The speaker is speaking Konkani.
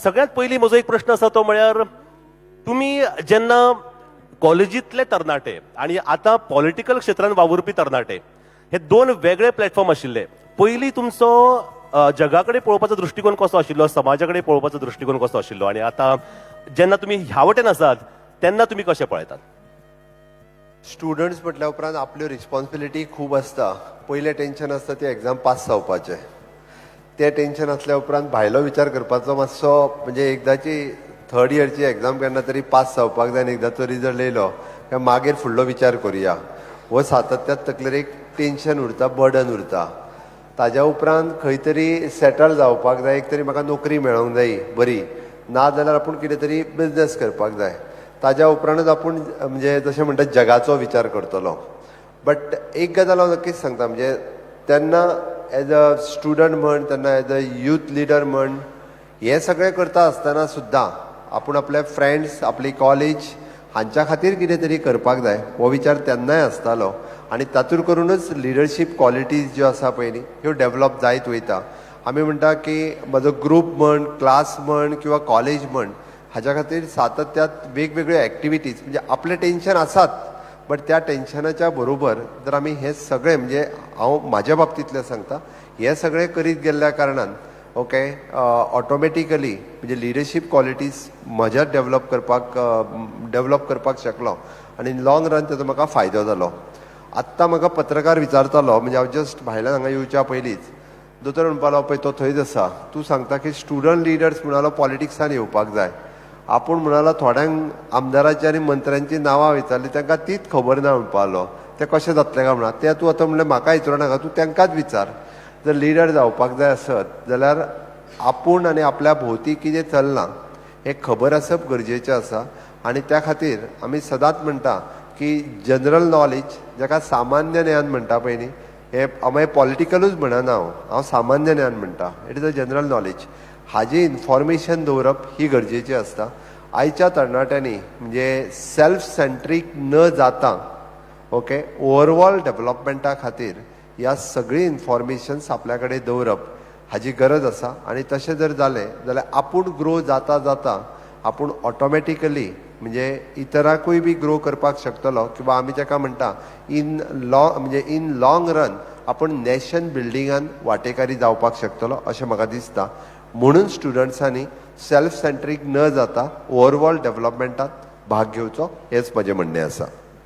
सगळ्यात पहिली म्हजो एक प्रश्न आसा तो म्हळ्यार तुम्ही जेन्ना कॉलेजींतले तरणाटे आणि आता पॉलिटिकल क्षेत्रांत वावुरपी तरणाटे हे दोन वेगळे प्लॅटफॉर्म आशिल्ले. पयलीं तुमचो जगा कडेन पळोवपाचो दृश्टिकोन कसो आशिल्लो, समाजा कडेन पळोवपाचो दृश्टिकोन कसो आशिल्लो, आणि आता जेन्ना तुमी ह्या वटेन आसात तेन्ना तुमी कशें पळयतात? स्टुडंट्स म्हटल्या उपरांत आपल्यो रिस्पॉन्सिबिलिटी खूब आसता. पयलें टेन्शन आसता ते एग्जाम पास जावपाचें. तें टेन्शन आसल्या उपरांत भायलो विचार करपाचो मातसो, म्हणजे एकदाची थर्ड इयरची एग्जाम केन्ना तरी पास जावपाक जाय आनी एकदाचो रिजल्ट येयलो काय मागीर फुडलो विचार करुया, हो सातत्यात तकलेर एक टेन्शन उरता, बर्डन उरता. ताज्या उपरांत खंय तरी सेटल जावपाक जाय, एक तरी म्हाका नोकरी मेळोंक जायी बरी, ना जाल्यार आपूण कितें तरी बिजनेस करपाक जाय. ताज्या उपरांतच आपूण म्हणजे जशें म्हणटा जगाचो विचार करतलो. बट एक गजाल हांव नक्कीच सांगता, म्हणजे तेन्ना एज अ स्टुडंट म्हण, तेन्ना एज अ यूथ लिडर म्हण, हें सगळें करता आसतना सुद्दां आपूण आपले फ्रेंड्स, आपली कॉलेज हांच्या खातीर कितें तरी करपाक जाय हो विचार तेन्नाय आसतालो. आनी तातूंत करूनच लिडरशीप क्वॉलिटीज ज्यो आसा पळय न्ही ह्यो डेवलप जायत वयता. आमी म्हणटा की म्हजो ग्रूप म्हण, क्लास म्हण किंवा कॉलेज म्हण, हाच्या खातीर सातत्यात वेगवेगळ्यो एक्टिविटीज, म्हणजे आपलें टेन्शन आसात बट त्या टेन्शनाच्या बरोबर जर आमी हे सगळें, म्हणजे हांव म्हाज्या बाबतींतलें सांगता, हे सगळें करीत गेल्ल्या कारणान ओके ऑटोमॅटिकली म्हणजे लिडरशीप क्वॉलिटीज म्हज्यात डेवलप करपाक शकलो आनी लाँग रन तेजो म्हाका फायदो जालो. आत्तां म्हाका पत्रकार विचारतालो, म्हणजे हांव जस्ट भायल्यान हांगा येवच्या पयलींच दोतोर म्हणपालो पळय तो थंयच आसा, तूं सांगता की स्टुडंट लिडर्स म्हणालो पॉलिटिक्सान येवपाक जाय. आपूण म्हणालो थोड्यांक आमदाराची आनी मंत्र्यांची नांवां विचारली तांकां तीच खबर ना म्हणपालो. तें कशें जातलें काय म्हणा, तें तूं आतां म्हणलें म्हाका विचारूं नाका, तूं तांकांच विचार. जर लिडर जावपाक जाय आसत जाल्यार आपूण आनी आपल्या भोवती कितें चलना हें खबर आसप गरजेचें आसा. आनी त्या खातीर आमी सदांच म्हणटा की जनरल नॉलेज, जाका सामान्य ज्ञान म्हणटा पळय न्ही, हें हांव पॉलिटिकलूच म्हणना, हांव सामान्य ज्ञान म्हणटा, it is a general knowledge. हाजी इन्फॉर्मेशन दवरप ही गरजेची आसता. आयच्या तरणाट्यांनी म्हणजे सेल्फ सेंट्रीक न जाता ओके ओवरऑल डेव्हलपमेंटा खातीर ह्या सगळी इन्फॉर्मेशन्स आपल्या कडेन दवरप हाची गरज आसा. आनी तशें जर जालें जाल्यार आपूण ग्रो जाता जाता आपूण ऑटोमॅटिकली म्हणजे इतरांकूय बी ग्रो करपाक शकतलो, किंवा आमी जाका म्हणटा इन लाँग रन आपूण नॅशन बिल्डिंगान वांटेकारी जावपाक शकतलो अशें म्हाका दिसता. म्हणून स्टुडंट्सांनी सेल्फ सेंट्रीक न जाता ओवरऑल डेव्हलपमेंटात भाग घेवचो हेंच म्हजें म्हणणें आसा.